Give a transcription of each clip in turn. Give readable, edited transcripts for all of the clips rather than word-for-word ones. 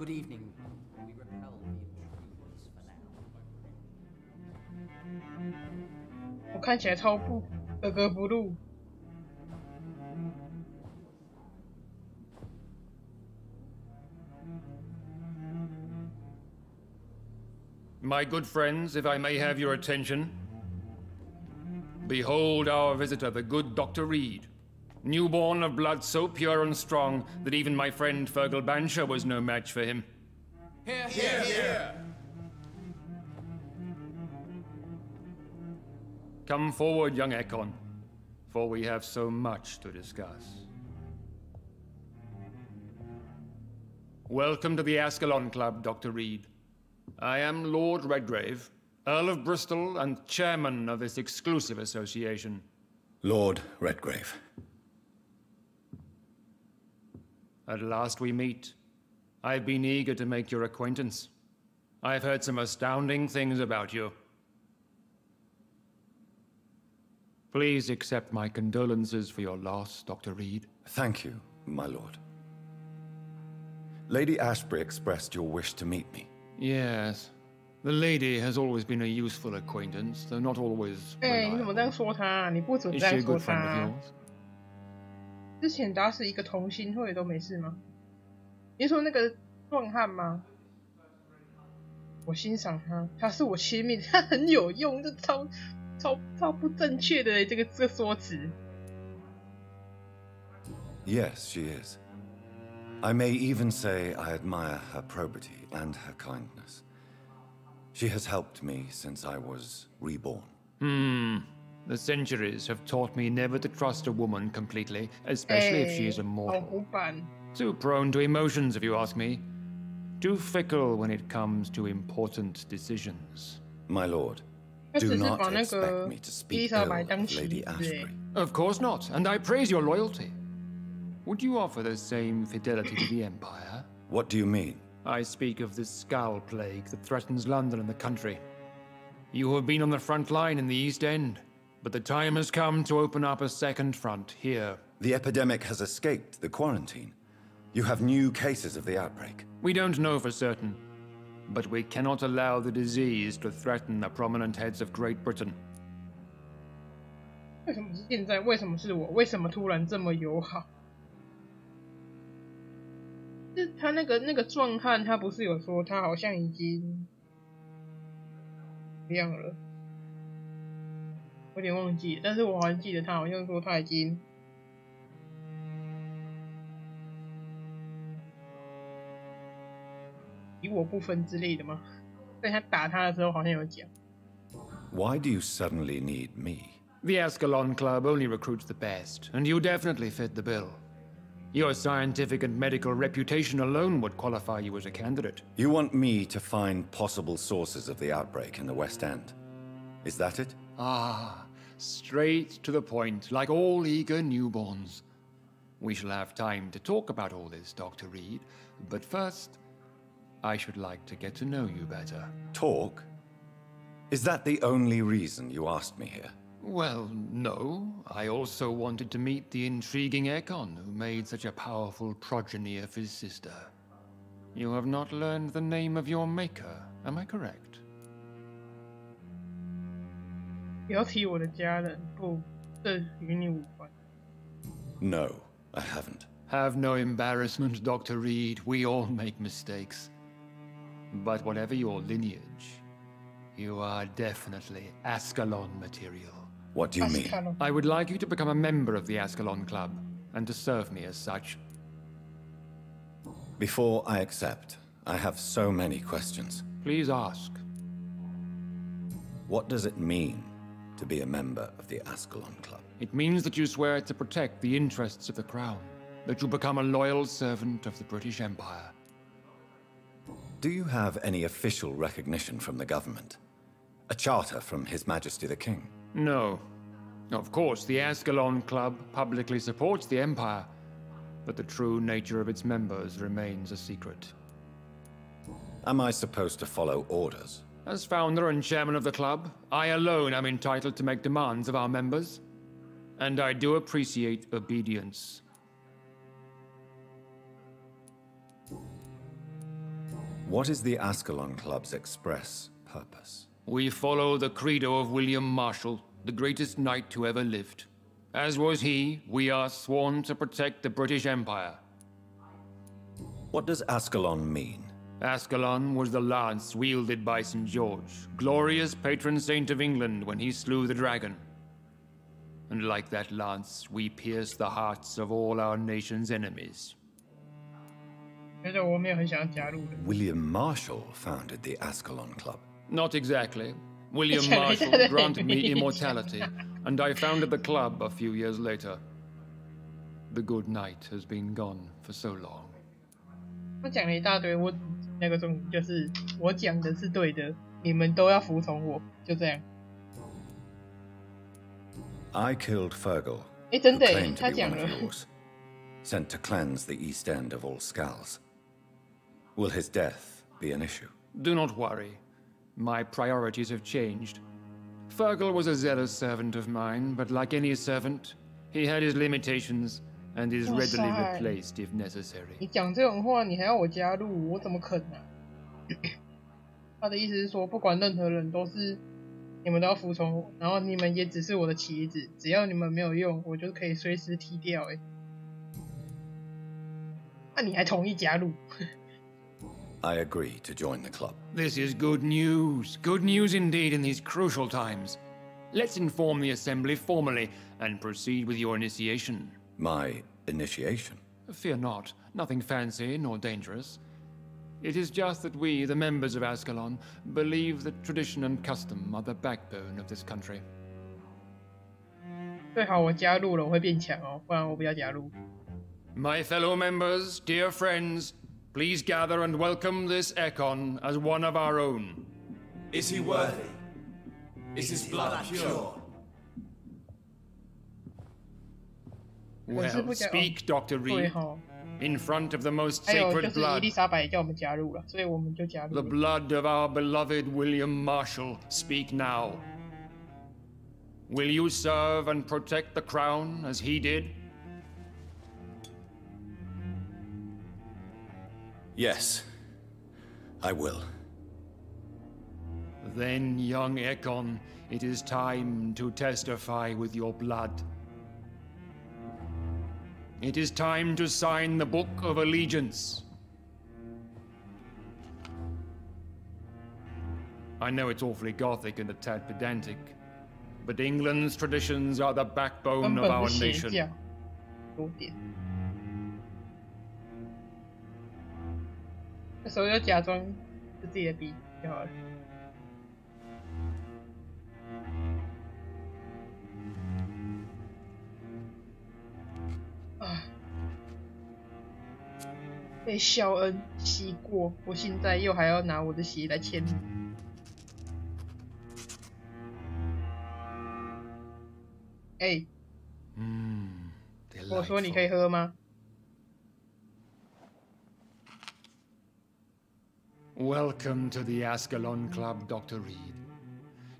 Good evening. We repel the intruders for now. 我看起来超不格格不入。My good friends, if I may have your attention. Behold our visitor, the good Dr. Reed. Newborn of blood so pure and strong that even my friend Fergal Bansher was no match for him. Hear, hear, hear! Come forward, young Ekon, for we have so much to discuss. Welcome to the Ascalon Club, Dr. Reed. I am Lord Redgrave, Earl of Bristol and chairman of this exclusive association. Lord Redgrave. At last we meet. I've been eager to make your acquaintance. I've heard some astounding things about you. Please accept my condolences for your loss, Dr. Reed. Thank you, my lord. Lady Ashbury expressed your wish to meet me. Yes. The lady has always been a useful acquaintance, though not always 你怎么这样 reliable. 说他？你不准 Is 这 she 样 a 说 good friend of 他。 yours? 之前打死一个同心会都没事吗？你说那个壮汉吗？我欣赏他，他是我亲密，他很有用，这超不正确的这个说辞。Yes, she is. I may even say I admire her probity and her kindness. She has helped me since I was reborn. The centuries have taught me never to trust a woman completely, especially if she is a 好 mortal. 古板。 Too prone to emotions, if you ask me. Too fickle when it comes to important decisions. My lord, 他 do 只是 not 把那 expect 个 me to 伊丽 speak 莎 ill 白当 of 棋 Lady 子 Ashbury. Of course not, and I praise your loyalty. Would you offer the same fidelity to the Empire? What do you mean? I speak of the Skull Plague that threatens London and the country. You have been on the front line in the East End, but the time has come to open up a second front here. The epidemic has escaped the quarantine. You have new cases of the outbreak. We don't know for certain, but we cannot allow the disease to threaten the prominent heads of Great Britain. 为什么是现在？为什么是我？为什么突然这么友好？是他那个壮汉，他不是有说他好像已经怎么样了？我有点忘记了，但是我好像记得他好像说他已经与我不分之类的吗？在他打他的时候好像有讲。Why do you suddenly need me? The Ascalon Club only recruits the best, and you definitely fit the bill. Your scientific and medical reputation alone would qualify you as a candidate. You want me to find possible sources of the outbreak in the West End. Is that it? Ah, straight to the point, like all eager newborns. We shall have time to talk about all this, Dr. Reed, but first, I should like to get to know you better. Talk? Is that the only reason you asked me here? Well, no. I also wanted to meet the intriguing Ekon, who made such a powerful progeny of his sister. You have not learned the name of your maker, am I correct? 不要提我的家人，不，这与你无关。No, I haven't. Have no embarrassment, Dr. Reed. We all make mistakes. But whatever your lineage, you are definitely Ascalon material. What do you mean? Ascalon. I would like you to become a member of the Ascalon Club, and to serve me as such. Before I accept, I have so many questions. Please ask. What does it mean to be a member of the Ascalon Club? It means that you swear to protect the interests of the Crown, that you become a loyal servant of the British Empire. Do you have any official recognition from the government? A charter from His Majesty the King? No. Of course, the Ascalon Club publicly supports the Empire, but the true nature of its members remains a secret. Am I supposed to follow orders? As founder and chairman of the club, I alone am entitled to make demands of our members, and I do appreciate obedience. What is the Ascalon Club's express purpose? We follow the credo of William Marshall, the greatest knight who ever lived. As was he, we are sworn to protect the British Empire. What does Ascalon mean? Ascalon was the lance wielded by St. George, glorious patron saint of England when he slew the dragon. And like that lance, we pierce the hearts of all our nation's enemies. 觉得我没有很想要加入的。 William Marshall founded the Ascalon Club. Not exactly. William Marshall granted me immortality, and I founded the club a few years later. The good knight has been gone for so long. 他讲了一大堆，我那个重点就是我讲的是对的，你们都要服从我，就这样。 I killed Fergal, 哎，真 who 的耶， claimed 他 to be 讲 one 了 of。yours, sent to cleanse the East End of all Skulls. Will his death be an issue? Do not worry. My priorities have changed. Fergal was a zealous servant of mine, but like any servant, he had his limitations and is readily replaced if necessary. 你讲这种话，你还要我加入，我怎么肯啊？他的意思是说，不管任何人都是你们都要服从我，然后你们也只是我的棋子，只要你们没有用，我就可以随时踢掉。哎，那你还同意加入？ I agree to join the club. This is good news. Good news indeed in these crucial times. Let's inform the Assembly formally and proceed with your initiation. My initiation? Fear not. Nothing fancy nor dangerous. It is just that we, the members of Ascalon, believe that tradition and custom are the backbone of this country. 最好我加入了，我会变强哦，不然我不要加入。 My fellow members, dear friends, please gather and welcome this Ekon as one of our own. Is he worthy? Is his blood pure? Well, speak, Dr. 对 Reed. 哈， In front of the most 还有就 sacred 是伊 blood, 丽莎白也叫我们加入了，所以我们就加入 the 了。 blood of our beloved William Marshall, speak now. Will you serve and protect the crown as he did? Yes, I will. Then, young Ekon, it is time to testify with your blood. It is time to sign the Book of Allegiance. I know it's awfully gothic and a tad pedantic, but England's traditions are the 根 backbone of 本 our 是邪 nation. 教，有点。那时候就假装是自己的笔就好了。啊，被肖恩吸过，我现在又还要拿我的血来签名。哎，我说你可以喝吗？ Welcome to the Ascalon Club, Dr. Reed.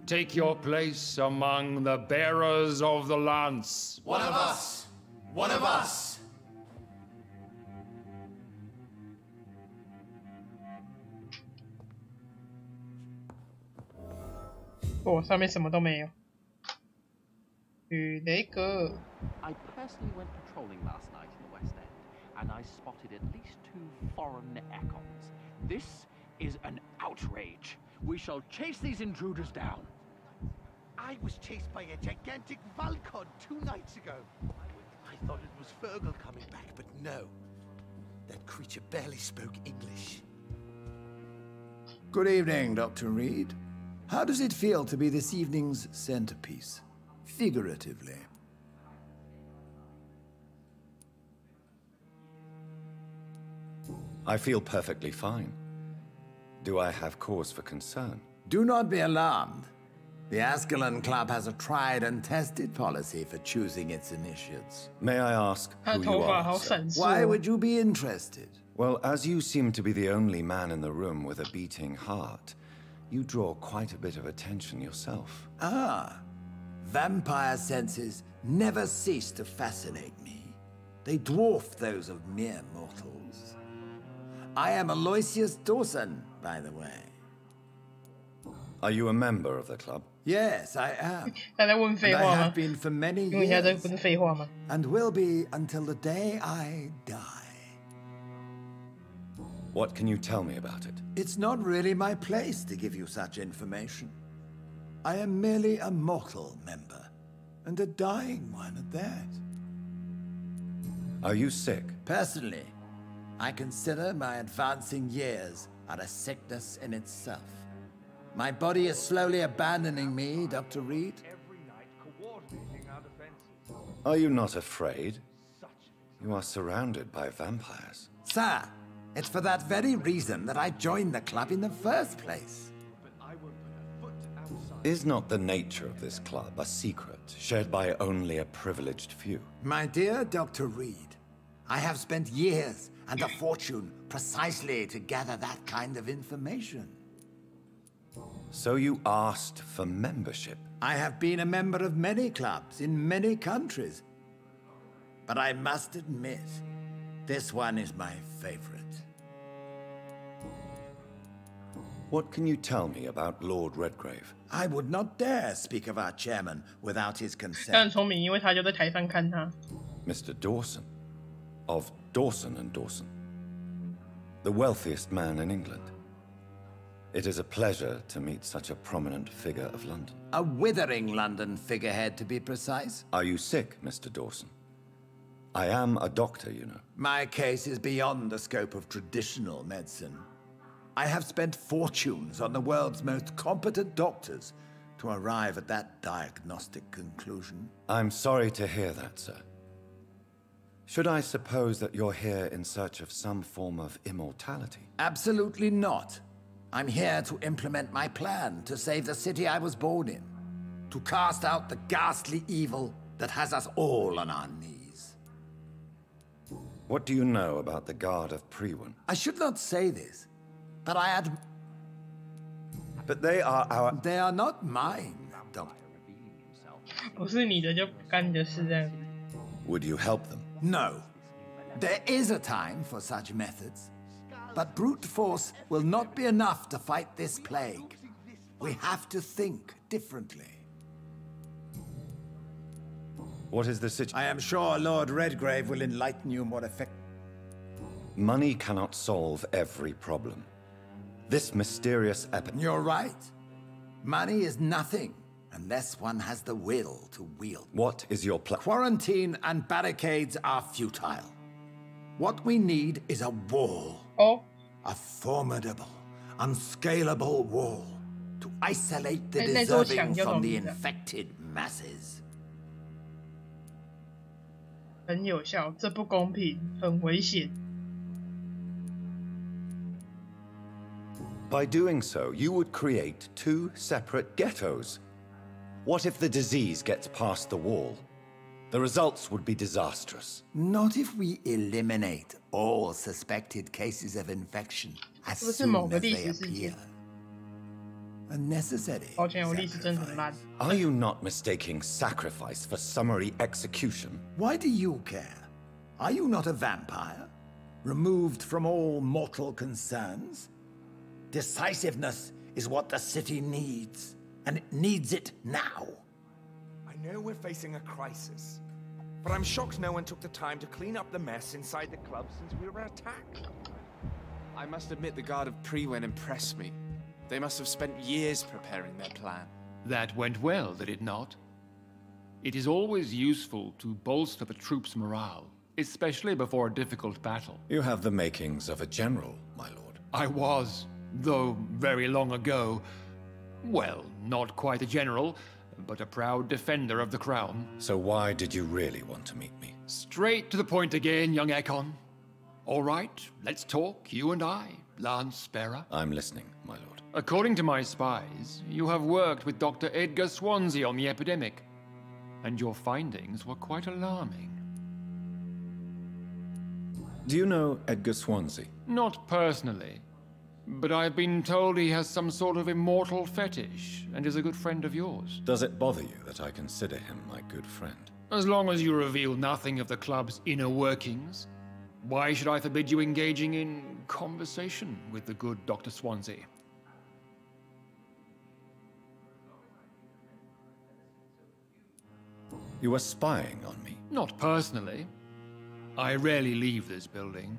Take your place among the bearers of the lance. One of us! One of us! 哦，上面什么都没有。去雷格。 I personally went patrolling last night in the West End, and I spotted at least 2 foreign Ekons. This is an outrage. We shall chase these intruders down. I was chased by a gigantic Valcon 2 nights ago. I thought it was Fergal coming back, but no. That creature barely spoke English. Good evening, Dr. Reed. How does it feel to be this evening's centerpiece? Figuratively. I feel perfectly fine. Do I have cause for concern? Do not be alarmed. The Ascalon Club has a tried and tested policy for choosing its initiates. May I ask 他的 who 头 you 发 are, 好 sir? 闪烁。 Why would you be interested? Well, as you seem to be the only man in the room with a beating heart, you draw quite a bit of attention yourself. Ah, vampire senses never cease to fascinate me. They dwarf those of mere mortals. I am Aloysius Dawson, by the way. Are you a member of the club? Yes, I am. 他在问 And 废 I 话 have 吗？ been for many 问一下，这 years, 不是废话吗？ and will be until the day I die. What can you tell me about it? It's not really my place to give you such information. I am merely a mortal member, and a dying one at that. Are you sick? Personally, I consider my advancing years are a sickness in itself. My body is slowly abandoning me, Dr. Reed. Are you not afraid? You are surrounded by vampires. Sir, it's for that very reason that I joined the club in the first place. Is not the nature of this club a secret shared by only a privileged few? My dear Dr. Reed, I have spent years and a fortune precisely to gather that kind of information. So you asked for membership? I have been a member of many clubs in many countries, but I must admit, this one is my favorite. What can you tell me about Lord Redgrave? I would not dare speak of our chairman without his 他很 consent. 聪明，因为他就在台上看他。 Mr. Dawson, of Dawson and Dawson, the wealthiest man in England. It is a pleasure to meet such a prominent figure of London. A withering London figurehead, to be precise. Are you sick, Mr. Dawson? I am a doctor, you know. My case is beyond the scope of traditional medicine. I have spent fortunes on the world's most competent doctors to arrive at that diagnostic conclusion. I'm sorry to hear that, sir. Should I suppose that you're here in search of some form of immortality? Absolutely not. I'm here to implement my plan to save the city I was born in, to cast out the ghastly evil that has us all on our knees. What do you know about the Guard of Priwen? I should not say this, but But they are our... They are not mine, Doctor. 不是你的就不干你的事这样。 Would you help them? No. There is a time for such methods. But brute force will not be enough to fight this plague. We have to think differently. What is the situation? I am sure Lord Redgrave will enlighten you more effectively. Money cannot solve every problem. This mysterious epidemic... You're right. Money is nothing unless one has the will to wield. What is your plan? Quarantine and barricades are futile. What we need is a wall. 哦， A formidable, unscalable wall to isolate the 那座 deserving 墙叫什么 from the 名字啊？ infected masses. 很有效，这不公平，很危险。 By doing so, you would create two separate ghettos. What if the disease gets past the wall? The results would be disastrous. Not if we eliminate all suspected cases of infection as 是不是 soon 某个 as 历 they 史事 appear. 件？ A necessary 抱歉，我历史真的很 sacrifice. 烂。 Are you not mistaking sacrifice for summary execution? Why do you care? Are you not a vampire? Removed from all mortal concerns? Decisiveness is what the city needs, and it needs it now. I know we're facing a crisis, but I'm shocked no one took the time to clean up the mess inside the club since we were attacked. I must admit the Guard of Priwen impressed me. They must have spent years preparing their plan. That went well, did it not? It is always useful to bolster the troops' morale, especially before a difficult battle. You have the makings of a general, my lord. I was, though very long ago, well, not quite a general, but a proud defender of the crown. So why did you really want to meet me? Straight to the point again, young Ekon. All right, let's talk, you and I, Lance Sparrow. I'm listening, my lord. According to my spies, you have worked with Dr. Edgar Swansea on the epidemic, and your findings were quite alarming. Do you know Edgar Swansea? Not personally, but I've been told he has some sort of immortal fetish and is a good friend of yours. Does it bother you that I consider him my good friend? As long as you reveal nothing of the club's inner workings, why should I forbid you engaging in conversation with the good Dr. Swansea. You were spying on me? Not personally. I rarely leave this building.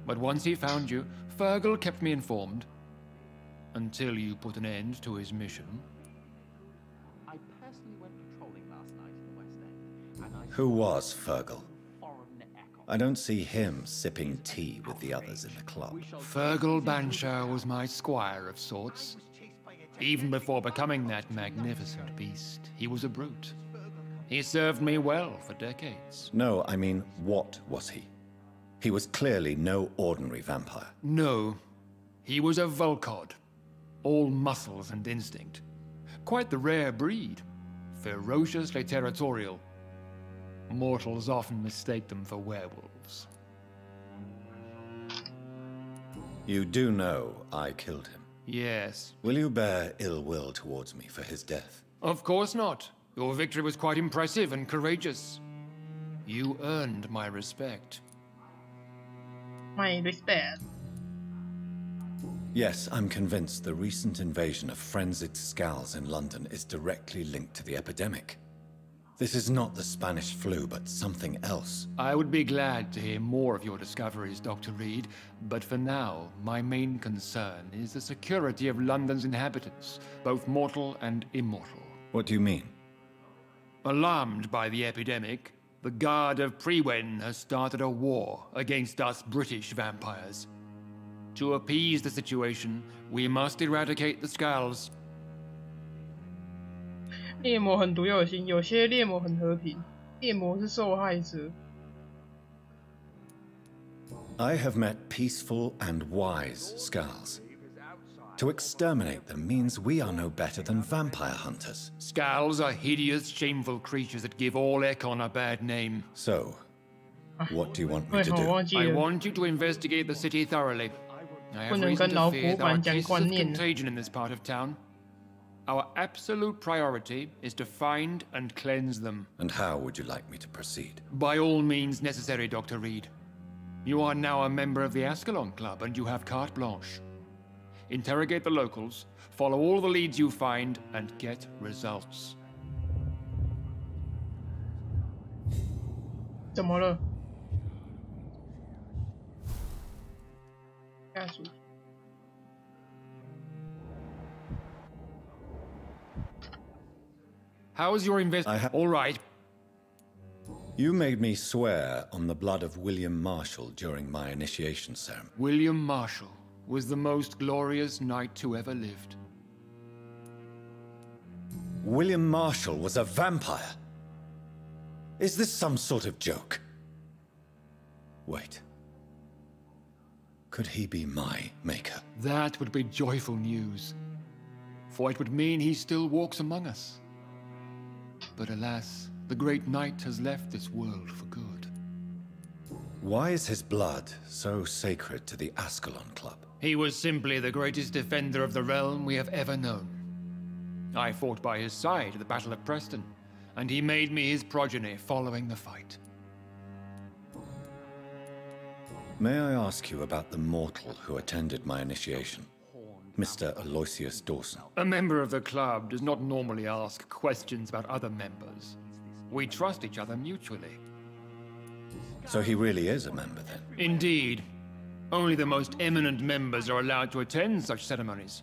But once he found you, Fergal kept me informed. Until you put an end to his mission. I personally went patrolling last night in the West End, and I Who was Fergal? foreign echo. I don't see him sipping tea with the others in the club. Fergal Banshire was my squire of sorts. Even before becoming that magnificent beast, he was a brute. He served me well for decades. No, I mean, what was he? He was clearly no ordinary vampire. No, he was a Volcod. All muscles and instinct. Quite the rare breed. Ferociously territorial. Mortals often mistake them for werewolves. You do know I killed him. Yes. Will you bear ill will towards me for his death? Of course not. Your victory was quite impressive and courageous. You earned my respect. My respect. Yes, I'm convinced the recent invasion of frenzied Skals in London is directly linked to the epidemic. This is not the Spanish flu, but something else. I would be glad to hear more of your discoveries, Dr. Reed, but for now, my main concern is the security of London's inhabitants, both mortal and immortal. What do you mean? Alarmed by the epidemic, the Guard of Priwen has started a war against us British vampires. To appease the situation, we must eradicate the Skals. 猎魔很毒又有心，有些猎魔很和平，猎魔是受害者。I have met peaceful and wise Skals. To exterminate them means we are no better than vampire hunters. Skals are hideous, shameful creatures that give all Ekon a bad name. So, what do you want me to 为何 do? 忘记 I 了？ want you to investigate the city thoroughly. I 不 have 能 reason 跟 to 老 fear 古 there are 板讲 cases 观 of 念。 contagion in this part of town. Our absolute priority is to find and cleanse them. And how would you like me to proceed? By all means necessary, Dr. Reed. You are now a member of the Ascalon Club and you have carte blanche. Interrogate the locals, follow all the leads you find, and get results. 怎么了？下属。How's your I investigation? ha- All right. You made me swear on the blood of William Marshall during my initiation ceremony. William Marshall was the most glorious knight who ever lived. William Marshall was a vampire? Is this some sort of joke? Wait. Could he be my maker? That would be joyful news, for it would mean he still walks among us. But alas, the great knight has left this world for good. Why is his blood so sacred to the Ascalon Club? He was simply the greatest defender of the realm we have ever known. I fought by his side at the Battle of Preston, and he made me his progeny following the fight. May I ask you about the mortal who attended my initiation? Mr. Aloysius Dawson. A member of the club does not normally ask questions about other members. We trust each other mutually. So he really is a member then? Indeed. Only the most eminent members are allowed to attend such ceremonies.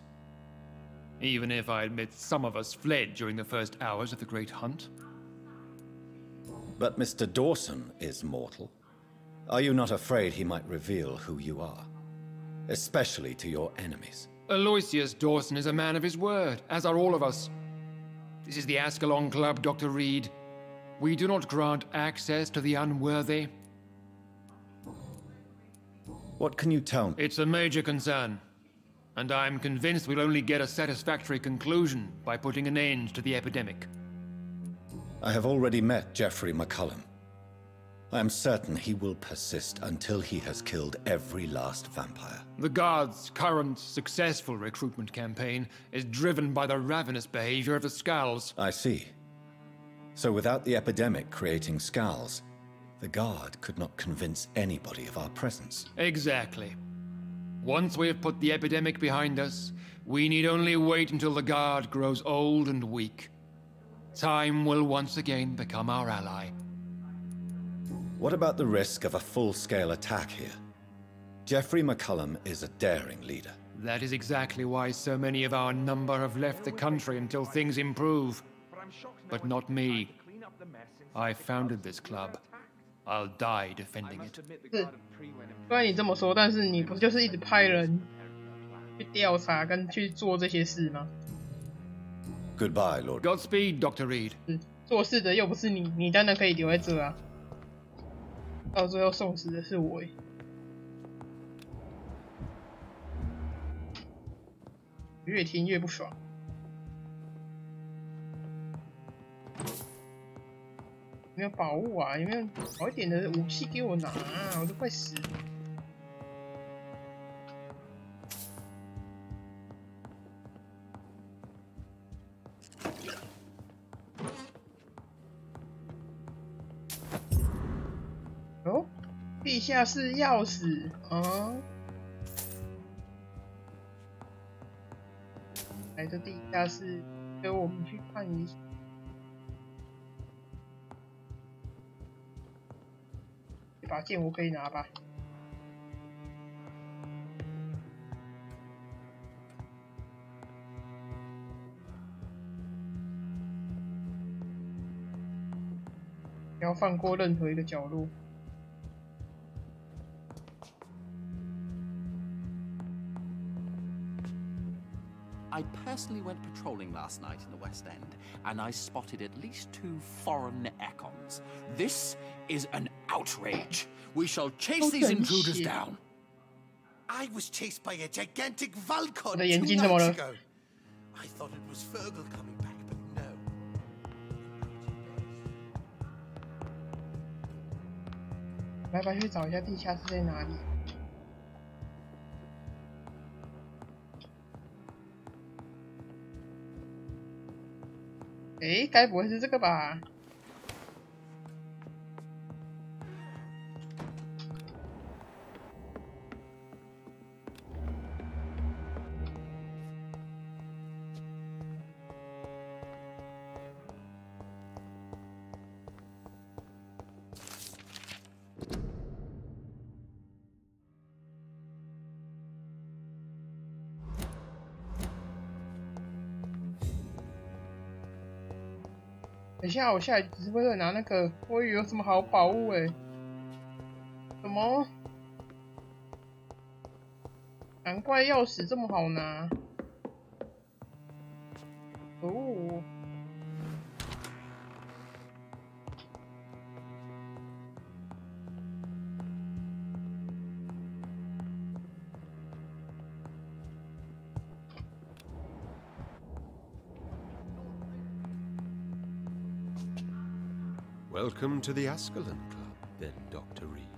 Even if I admit some of us fled during the first hours of the Great Hunt. But Mr. Dawson is mortal. Are you not afraid he might reveal who you are? Especially to your enemies. Aloysius Dawson is a man of his word, as are all of us. This is the Ascalon Club, Dr. Reed. We do not grant access to the unworthy. What can you tell me? It's a major concern, and I'm convinced we'll only get a satisfactory conclusion by putting an end to the epidemic. I have already met Geoffrey McCullum. I am certain he will persist until he has killed every last vampire. The Guard's current successful recruitment campaign is driven by the ravenous behavior of the Skals. I see. So without the epidemic creating Skals, The guard could not convince anybody of our presence. Exactly. Once we have put the epidemic behind us, we need only wait until the guard grows old and weak. Time will once again become our ally. What about the risk of a full-scale attack here? Jeffrey McCullum is a daring leader. That is exactly why so many of our number have left the country until things improve. But not me. I founded this club. I'll die defending it. 是，虽然你这么说，但是你不就是一直派人去调查跟去做这些事吗？ Goodbye, Lord. Godspeed, Dr. Reed. 做事的又不是你，你当然可以留在这啊。到最后送死的是我耶。越听越不爽。有没有宝物啊？有没有好一点的武器给我拿啊？我都快死了。哦，地下室钥匙啊！来这地下室，跟我们去看一下。这把剑我可以拿吧？ 不要放过任何一个角落。 I personally went patrolling last night in the West End, and I spotted at least 2 foreign Ekons. This is an outrage. We shall chase these intruders down. I was chased by a gigantic Valcon 我的眼 2 睛怎么了？ nights ago. I thought it was Fergal coming back, but no. 来吧，去找一下地下室在哪里。 诶，该不会是这个吧？等一下，我下来只是为了拿那个，我以为有什么好宝物诶。什么？难怪钥匙这么好拿。哦。Welcome to the Ascalon Club, then, Dr. Reed.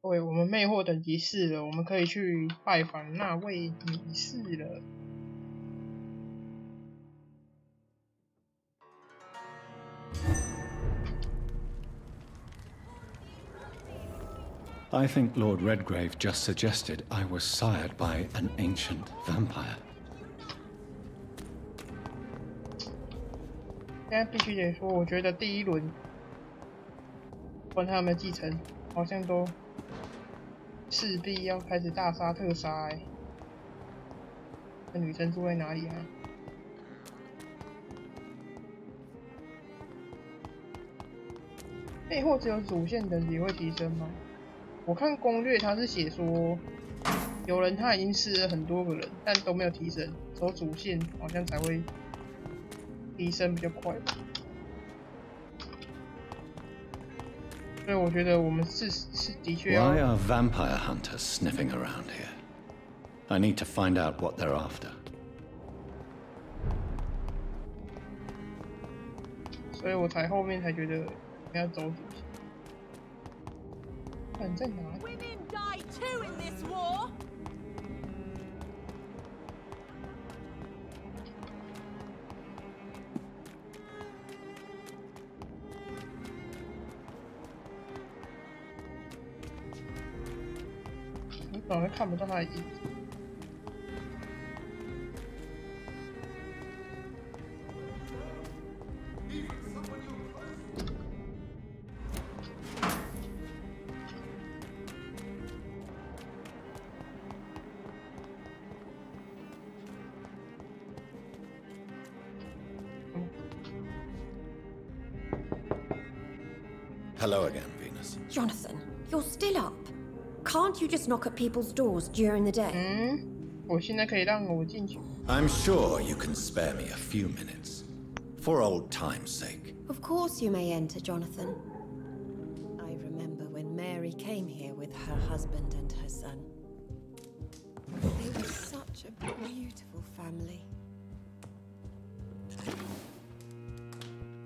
对，我们魅惑等级4了，我们可以去拜访那位女士了。 I think Lord Redgrave just suggested I was sired by an ancient vampire. 现在必须得说，我觉得第一轮，管他有没有继承，好像都势必要开始大杀特杀哎。那女生住在哪里啊？魅惑只有主线等级会提升吗？ 我看攻略，他是写说，有人他已经试了很多个人，但都没有提升，走主线好像才会提升比较快。所以我觉得我们是的确要。 Why are vampire hunters sniffing around here? I need to find out what they're after. 所以我才后面才觉得要走主线。反在哪里？ Women die too in this war. 你反而看不到他的影子。Hello again, Venus. Jonathan, you're still up. Can't you just knock at people's doors during the day? 我现在可以让我进去。 I'm sure you can spare me a few minutes. For old time's sake. Of course you may enter, Jonathan. I remember when Mary came here with her husband and her son. They were such a beautiful family.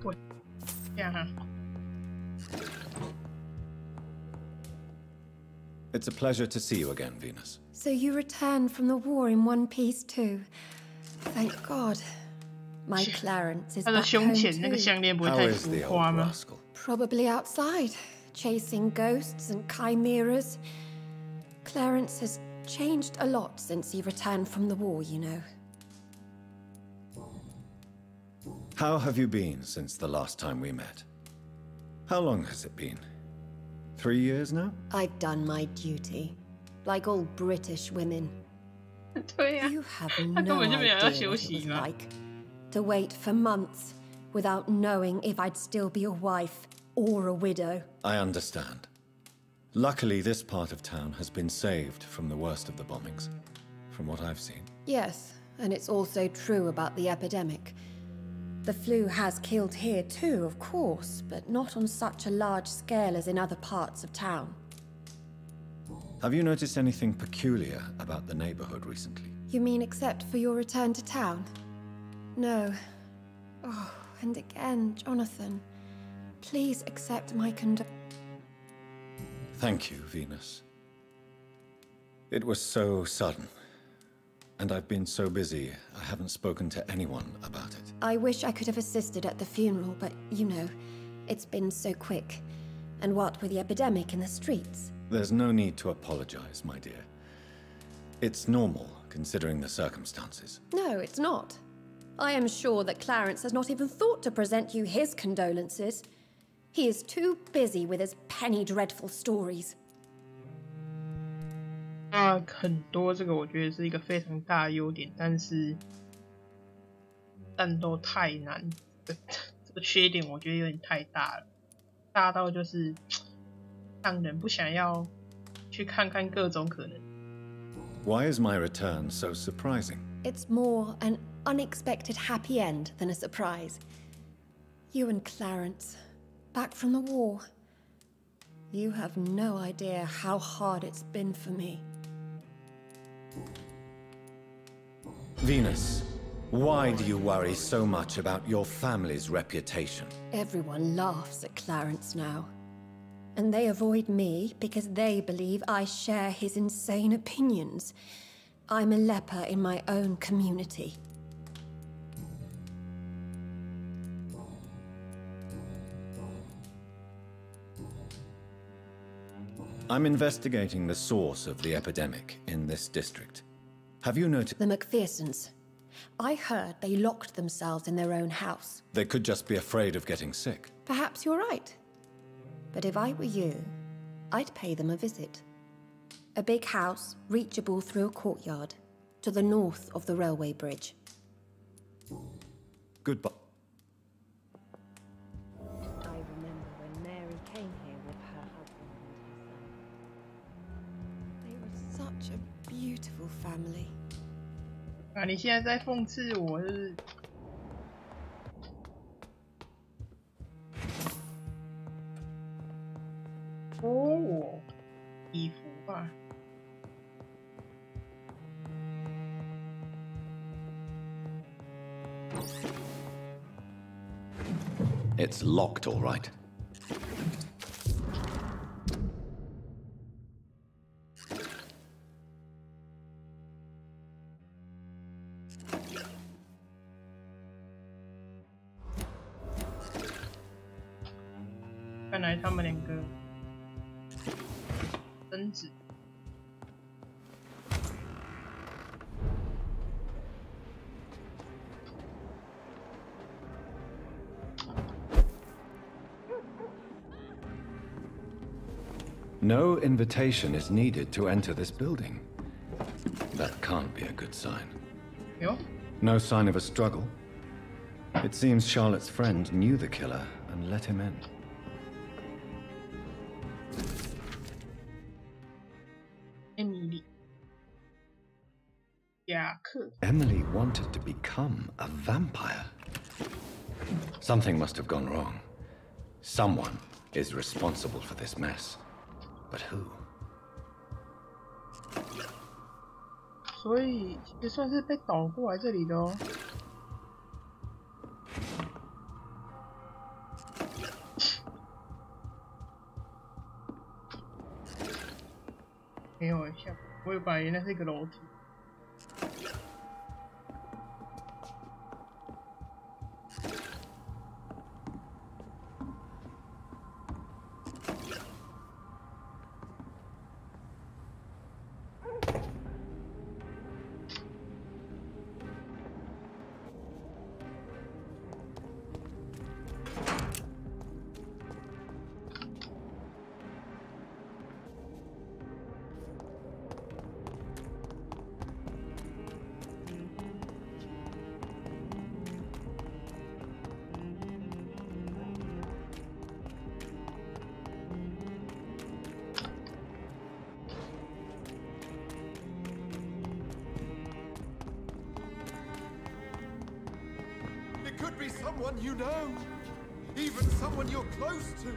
What? Yeah. It's a pleasure to see you again, Venus. So you returned from the war in one piece too. Thank God. My Clarence is 他的 back 胸 home 前那个 too. 项链不会 How 太 is 浮 the 夸 old 吗？ rascal? Probably outside, chasing ghosts and chimeras. Clarence has changed a lot since he returned from the war, you know. How have you been since the last time we met? How long has it been? 3 years now? I've done my duty, like all British women. 对呀、 You have 他根 no 本就没有 idea 要 what 休 it 息 was 嘛。 like to wait for months without knowing if I'd still be a wife or a widow. I understand. Luckily, this part of town has been saved from the worst of the bombings, from what I've seen. Yes, and it's also true about the epidemic. The flu has killed here too, of course, but not on such a large scale as in other parts of town. Have you noticed anything peculiar about the neighborhood recently? You mean except for your return to town? No. Oh, and again, Jonathan, please accept my Thank you, Venus. It was so sudden. And I've been so busy, I haven't spoken to anyone about it. I wish I could have assisted at the funeral, but you know, it's been so quick. And what with the epidemic in the streets? There's no need to apologize, my dear. It's normal, considering the circumstances. No, it's not. I am sure that Clarence has not even thought to present you his condolences. He is too busy with his penny dreadful stories. 很多这个我觉得是一个非常大的优点，但是战斗太难，这个缺点我觉得有点太大了，大到就是让人不想要去看看各种可能。 Why is my return so surprising? It's more an unexpected happy end than a surprise. You and Clarence, back from the war. You have no idea how hard it's been for me. Venus, why do you worry so much about your family's reputation? Everyone laughs at Clarence now. And they avoid me because they believe I share his insane opinions. I'm a leper in my own community. I'm investigating the source of the epidemic in this district. Have you noticed? The McPhersons. I heard they locked themselves in their own house. They could just be afraid of getting sick. Perhaps you're right. But if I were you, I'd pay them a visit. A big house, reachable through a courtyard, to the north of the railway bridge. Goodbye. I remember when Mary came here with her husband and her son. They were such a beautiful family. 啊，你现在在讽刺我是？哦，衣服啊。 It's locked, all right. 看来他们两个争执。No invitation is needed to enter this building. That can't be a good sign. Yo. No sign of a struggle. It seems Charlotte's friend knew the killer and let him in. Emily. Emily wanted to become a vampire. Something must have gone wrong. Someone is responsible for this mess. But who? 所以其实算是被导过来这里的哦。没有像，我以为那是一个楼梯。Could be someone you know, even someone you're close to.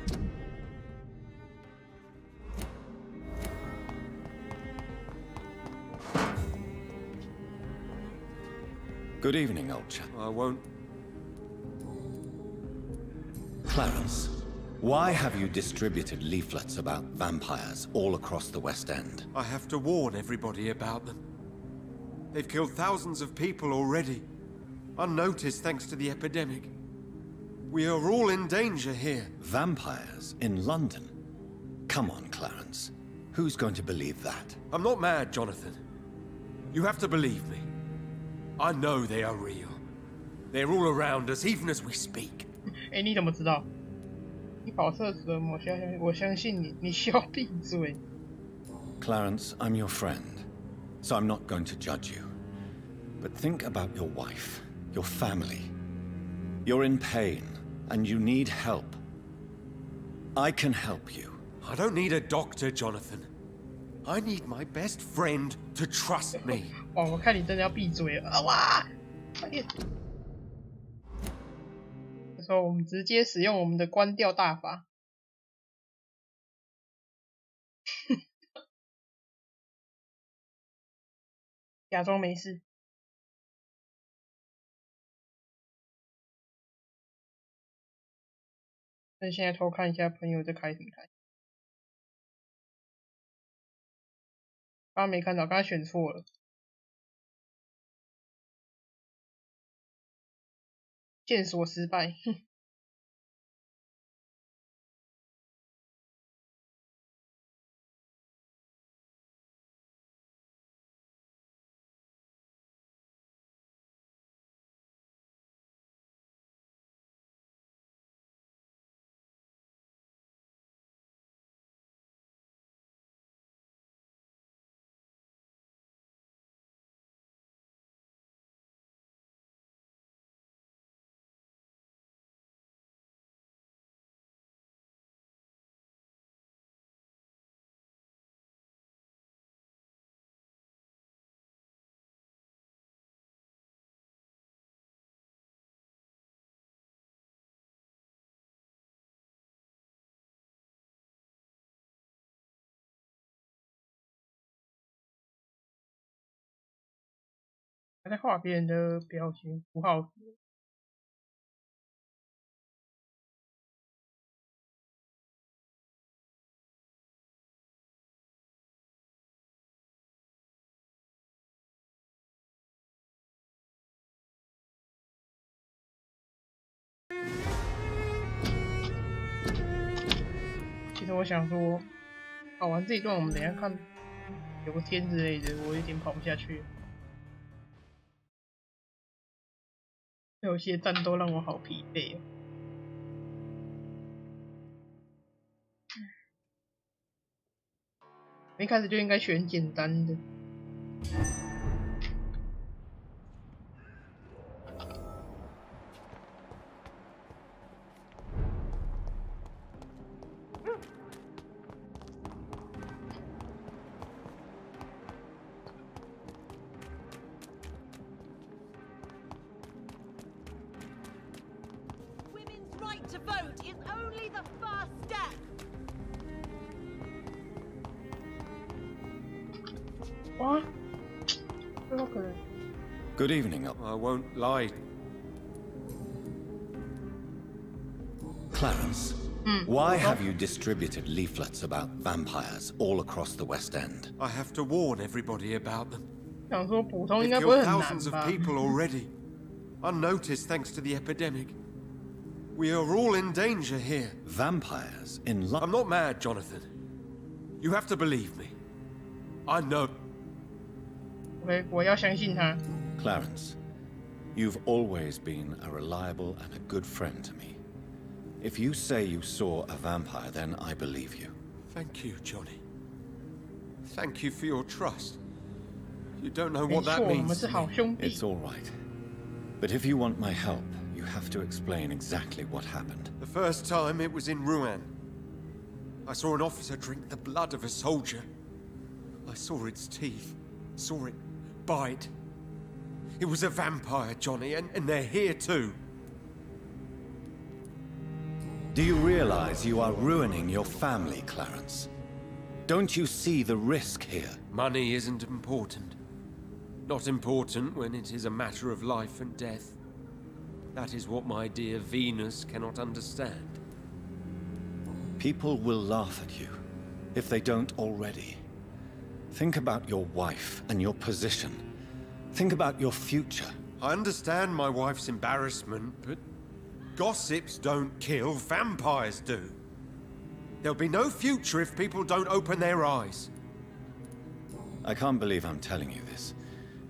Good evening, old chap. I won't. Clarence, why have you distributed leaflets about vampires all across the West End? I have to warn everybody about them. They've killed thousands of people already. Unnoticed thanks to the epidemic. We are all in danger here. Vampires in London? Come on, Clarence. Who's going to believe that? I'm not mad, Jonathan. You have to believe me. I know they are real. They're all around us, even as we speak. 哎，你怎么知道？你跑厕所，我相信你，你需要闭嘴。Clarence, I'm your friend, so I'm not going to judge you. But think about your wife. Your family. You're in pain, and you need help. I can help you. I don't need a doctor, Jonathan. I need my best friend to trust me. 哦，我看你真的要闭嘴了啊！哇，快点！这时候我们直接使用我们的关掉大法。假装没事。那现在偷看一下朋友在开什么台。刚刚没看到，刚刚选错了。线索失败，哼。还在画别人的表情符号。其实我想说，跑完这一段，我们等一下看有个天之类的，我有点跑不下去。有些战斗让我好疲惫哦。一开始就应该选简单的。Women's right to vote is only the first step. What? Okay. Good evening. I won't lie. Clarence, why have you distributed leaflets about vampires all across the West End? I have to warn everybody about them. 想说普通应 They've 该不会 killed 很 thousands 难 of 吧？ people already, unnoticed thanks to the epidemic. We are all in danger here. Vampires in I'm not mad, Jonathan. You have to believe me. I know. OK， 我要相信他。 Clarence, you've always been a reliable and a good friend to me. If you say you saw a vampire, then I believe you. Thank you, Johnny. Thank you for your trust. You don't know 没 what 错， that 我们 means 是 to 好 me. 兄弟。 It's all right. But if you want my help, you have to explain exactly what happened. The first time it was in Rouen. I saw an officer drink the blood of a soldier. I saw its teeth, saw it bite. It was a vampire, Johnny, and they're here too. Do you realize you are ruining your family, Clarence? Don't you see the risk here? Money isn't important. Not important when it is a matter of life and death. That is what my dear Venus cannot understand. People will laugh at you, if they don't already. Think about your wife and your position. Think about your future. I understand my wife's embarrassment, but gossips don't kill, vampires do. There'll be no future if people don't open their eyes. I can't believe I'm telling you this,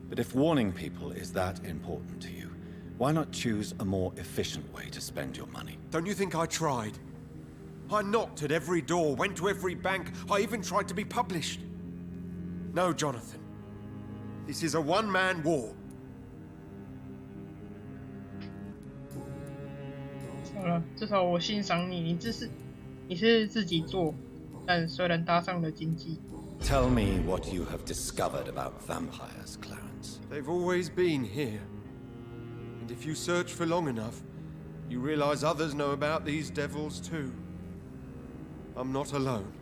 but if warning people is that important to you, why not choose a more efficient way to spend your money? Don't you think I tried? I knocked at every door, went to every bank, I even tried to be published. No, Jonathan. This is a one-man war. 好了，至少我欣赏你，你是自己做，但虽然搭上了经济。 Tell me what you have discovered about vampires, Clarence. They've always been here. And if you search for long enough, you realize others know about these devils too. I'm not alone.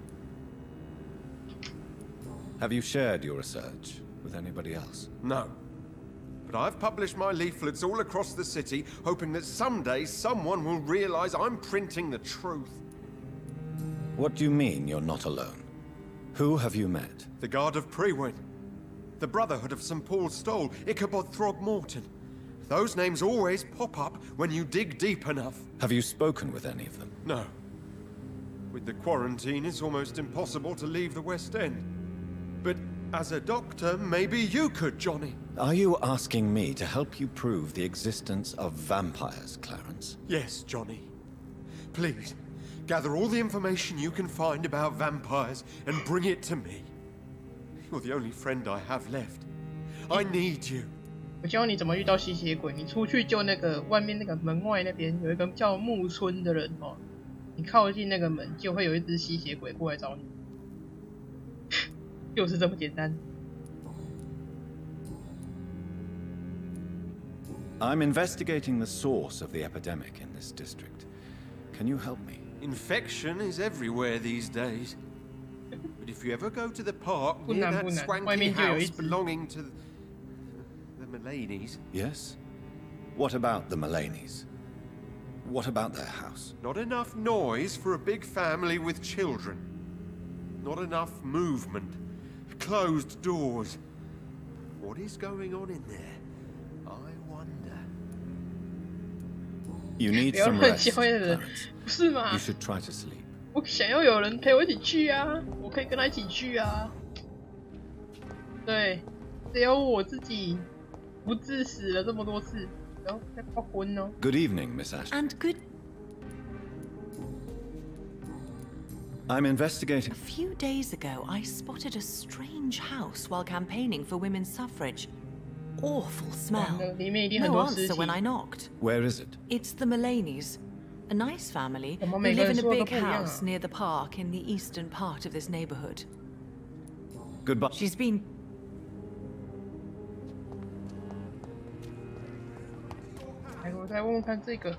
Have you shared your research with anybody else? No. But I've published my leaflets all across the city, hoping that someday someone will realize I'm printing the truth. What do you mean you're not alone? Who have you met? The Guard of Priwen, the Brotherhood of St. Paul's Stole, Ichabod Throgmorton. Those names always pop up when you dig deep enough. Have you spoken with any of them? No. With the quarantine, it's almost impossible to leave the West End. But as a doctor, maybe you could, Johnny. Are you asking me to help you prove the existence of vampires, Clarence? Yes, Johnny. Please, gather all the information you can find about vampires and bring it to me. You're the only friend I have left. I need you. 我教你怎么遇到吸血鬼。你出去就那个外面那个门外那边有一个叫木村的人哦，你靠近那个门就会有一只吸血鬼过来找你，就是这么简单。I'm investigating the source of the epidemic in this district. Can you help me? Infection is everywhere these days. But if you ever go to the park 不 near 难 that 不难，外 swanky 面就有一 house 只。 belonging to the Mullaneys. Yes? What about the Mullaneys? What about their house? Not enough noise for a big family with children. Not enough movement. Closed doors. What is going on in there? I wonder. You need 不要 some 乱 rest, 教人， Clarence. 不是吗 You？should try to sleep. 我想要有人陪我一起去啊，我可以跟他一起去啊。对，只有我自己不致死了这么多次，然后再泡昏哦。Good evening, Miss Ashton. And good. I'm investigating. A few days ago, I spotted a strange house while campaigning for women's suffrage. Awful smell. No answer when I knocked. Where is it? It's the Mullaneys. A nice family who live in a big house near the park in the eastern part of this neighborhood. Goodbye. She's been... 来，我再问问看这个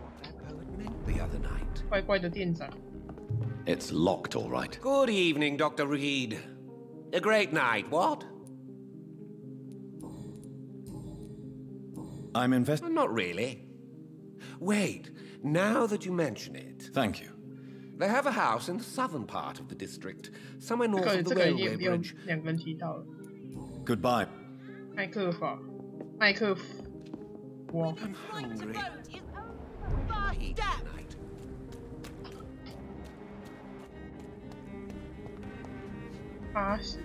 The other night. 怪怪的店长。 It's locked, all right. Good evening, Dr. Reed. A great night, what? I'm investigating. Not really. Wait, now that you mention it. Thank you. They have a house in the southern part of the district, somewhere 这 north 个 of the 这个 railway 也有 bridge. 2个人提到了， Goodbye. 麦克法，麦克夫，我 I'm hungry. Vote is only the first step. Tonight. 80。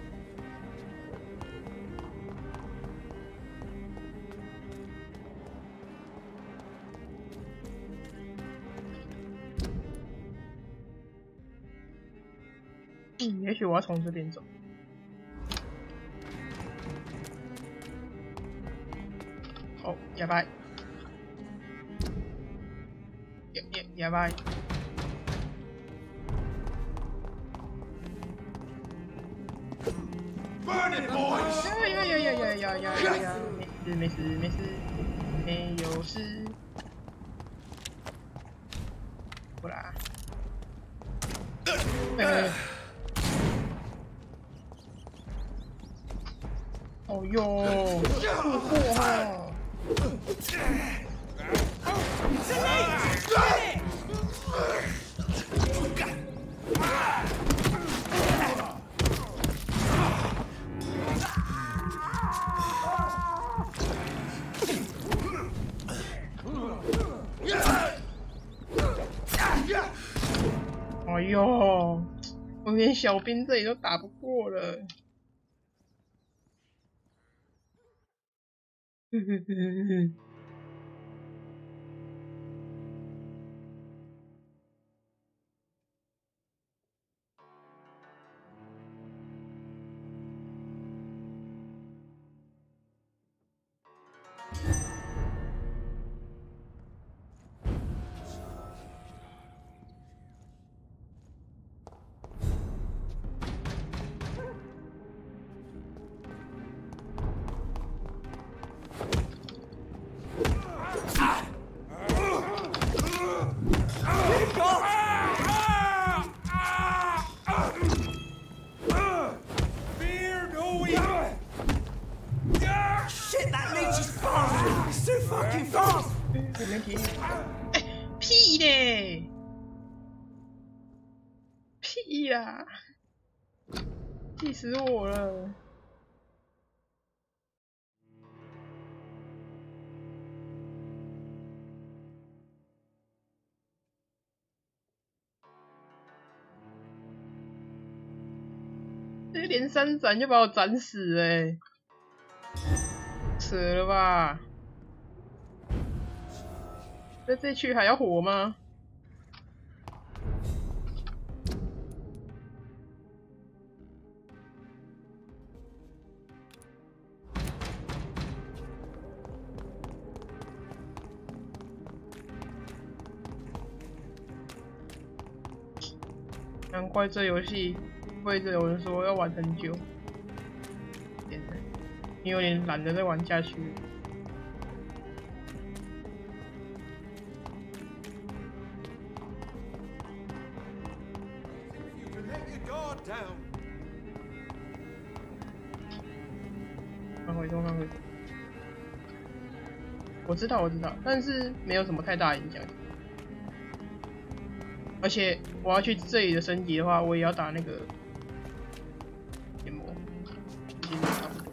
也许我要从这边走。哦，やばい。やばい。Burn it, boys! 呀！没事，没有事。过来。哦哟，错过哈！哎呦，我连小兵这里都打不过了。屁嘞！屁啦！气死我了！这连3斩就把我斩死欸，扯了吧？那这区还要活吗？难怪这游戏会有人说要玩很久，你有点懒得再玩下去。翻回中，我知道，但是没有什么太大影响。而且我要去这里的升级的话，我也要打那个研磨，已经差不多。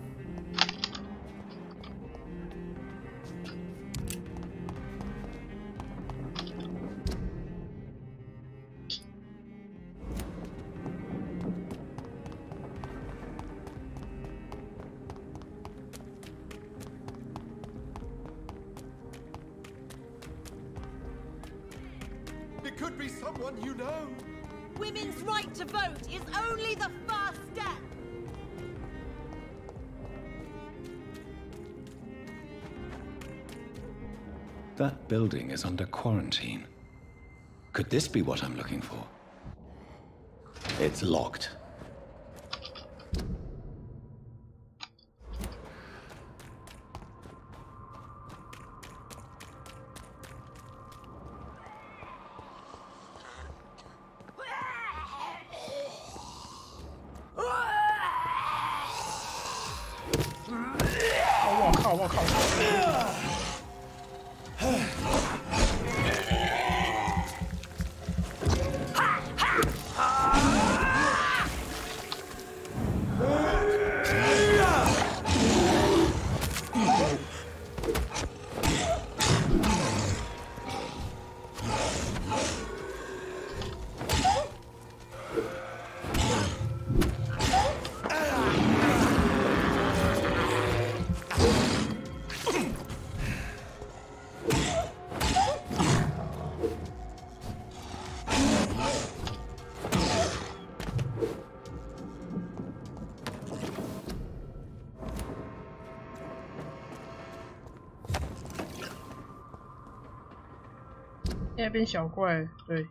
someone you know. Women's right to vote is only the first step. That building is under quarantine. Could this be what I'm looking for? It's locked.我靠！现在变小怪，对，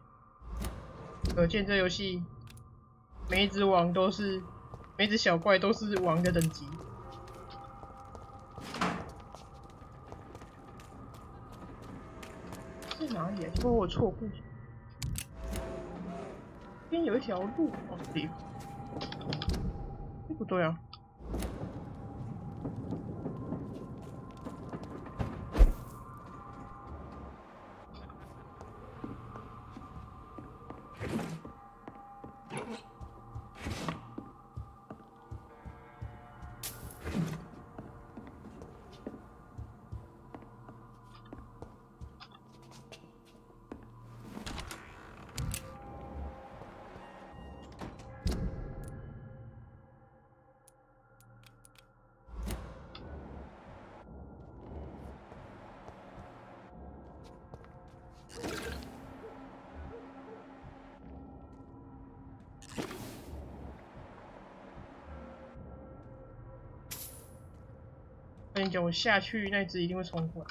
可见这游戏每一只小怪都是王的等级。是哪里啊？结果我错过。这边有一条路，哦，这里。不对啊。跟你讲，我下去那只一定会冲过来。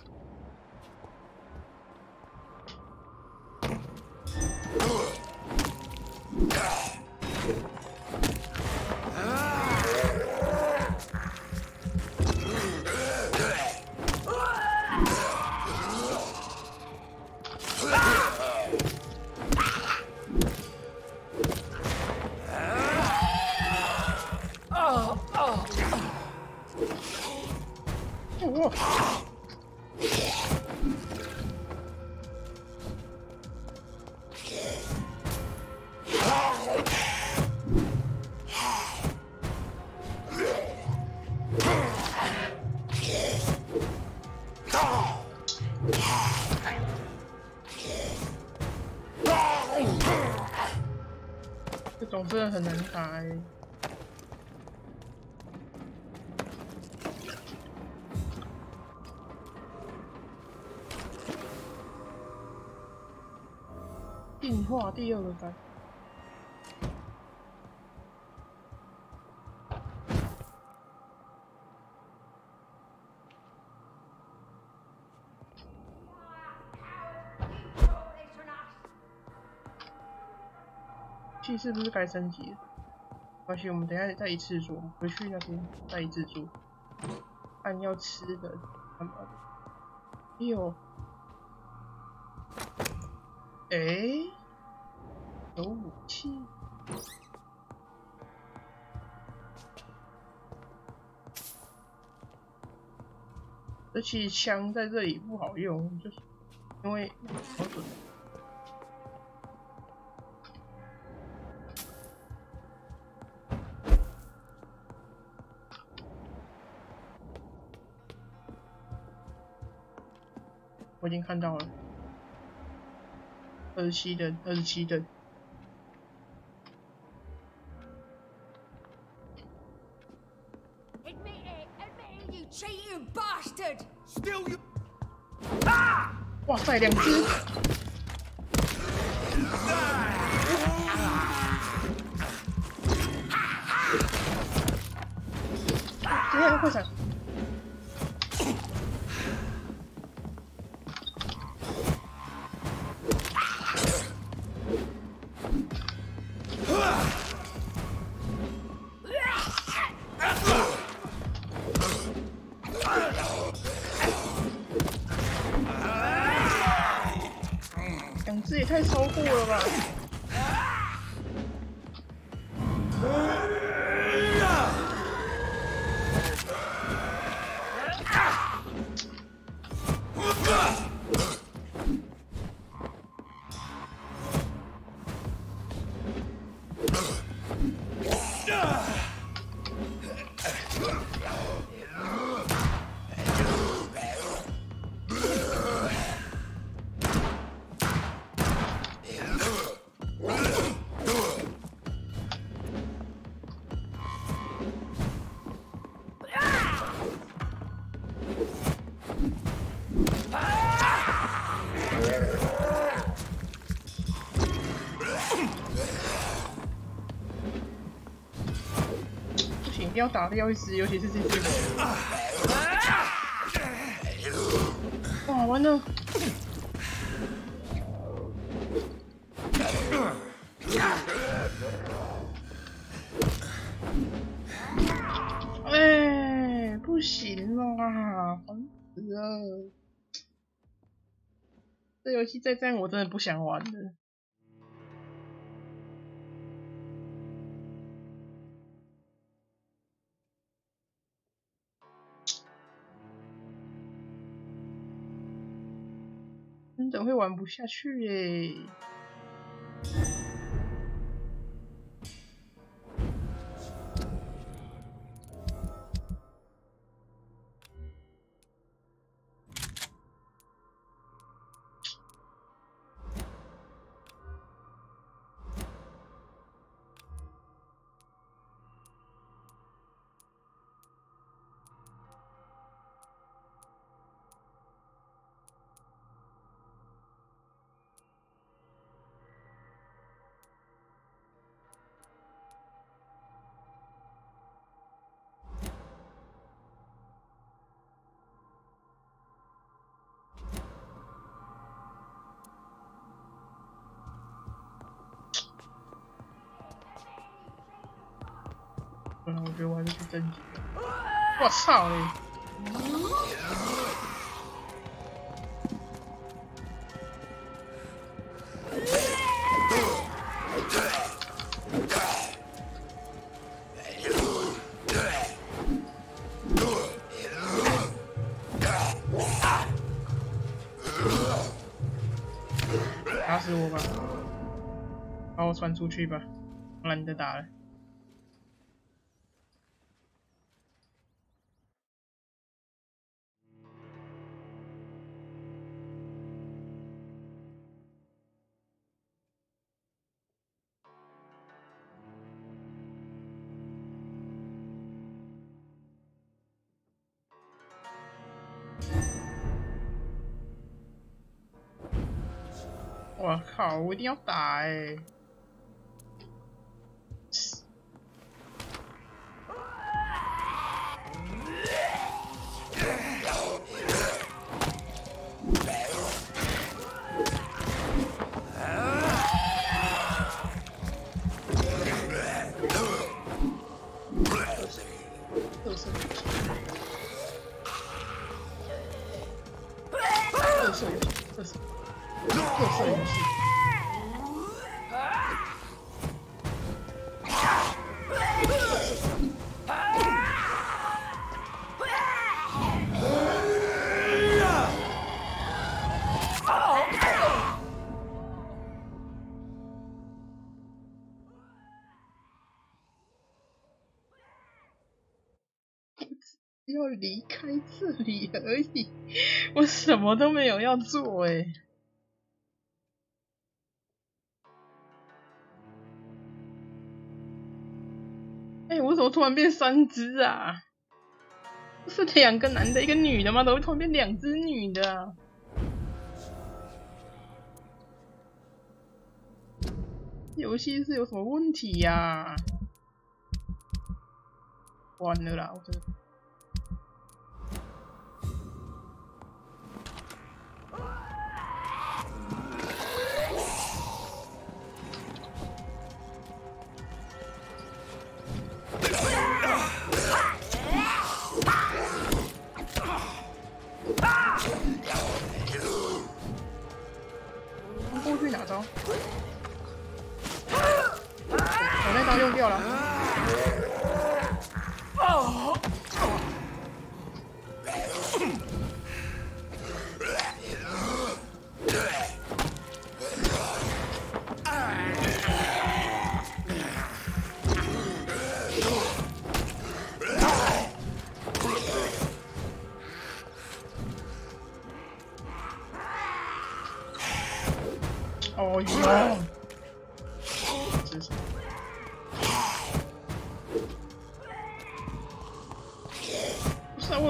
这种真的很难打欸。进化第二个关。是不是该升级了？没关系，我们等一下再一次做，回去那边再一次做。按要吃的，干嘛的？哎呦，有武器。而且枪在这里不好用，就是因为好准。我已经看到了，27灯，27灯。哇塞，2只！闪快闪！两只也太超过了吧！一定要打掉一只，尤其是这只。哇，完了！哎，不行啦，烦死了！这游戏再这样，我真的不想玩了。真的会玩不下去耶！我觉得我还是去征集。我操嘞！打死我吧！把我传出去吧，懒得打了。我靠！我一定要打欸！特色游戏。要离开这里而已，我什么都没有要做欸。我怎么突然变3只啊？不是2个男的，1个女的吗？怎么会突然变2只女的啊？游戏是有什么问题呀？完了啦，我真的。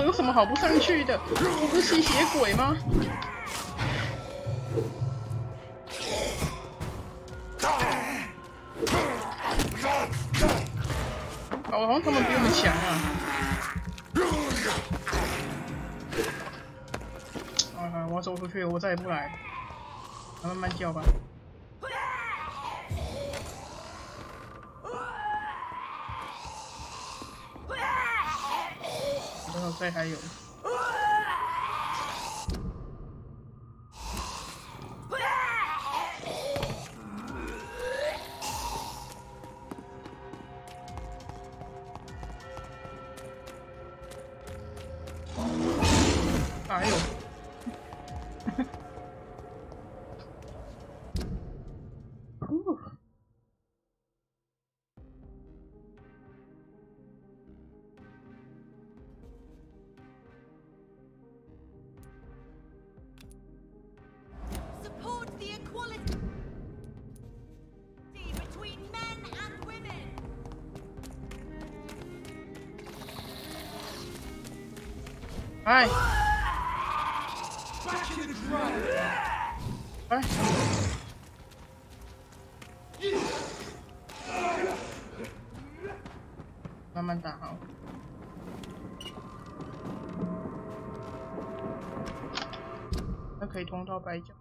我有什么好不上去的？我不是吸血鬼吗？好像他们比我们强啊！我要走出去，我再也不来了。慢慢叫吧。然后再还有。哎呦！哎！哎！慢慢打好。那可以通到白角。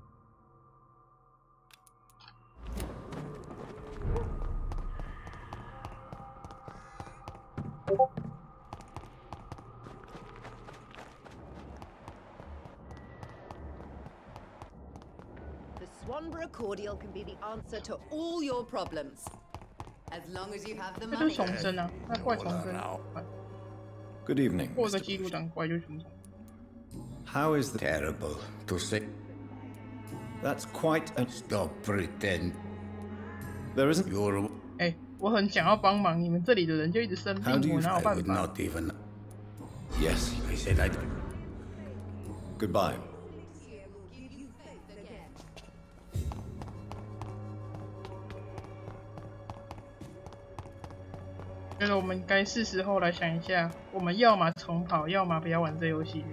Swanborough cordial can be the answer to all your problems, as long as you have the money. Good evening. How is the terrible to say? That's quite a stop pretend. There isn't your. 哎，我很想要帮忙，你们这里的人就一直生病，我哪有办法 ？Not even. Yes, I said I'd. Goodbye. 觉得我们该是时候来想一下，我们要么重跑，要么不要玩这游戏。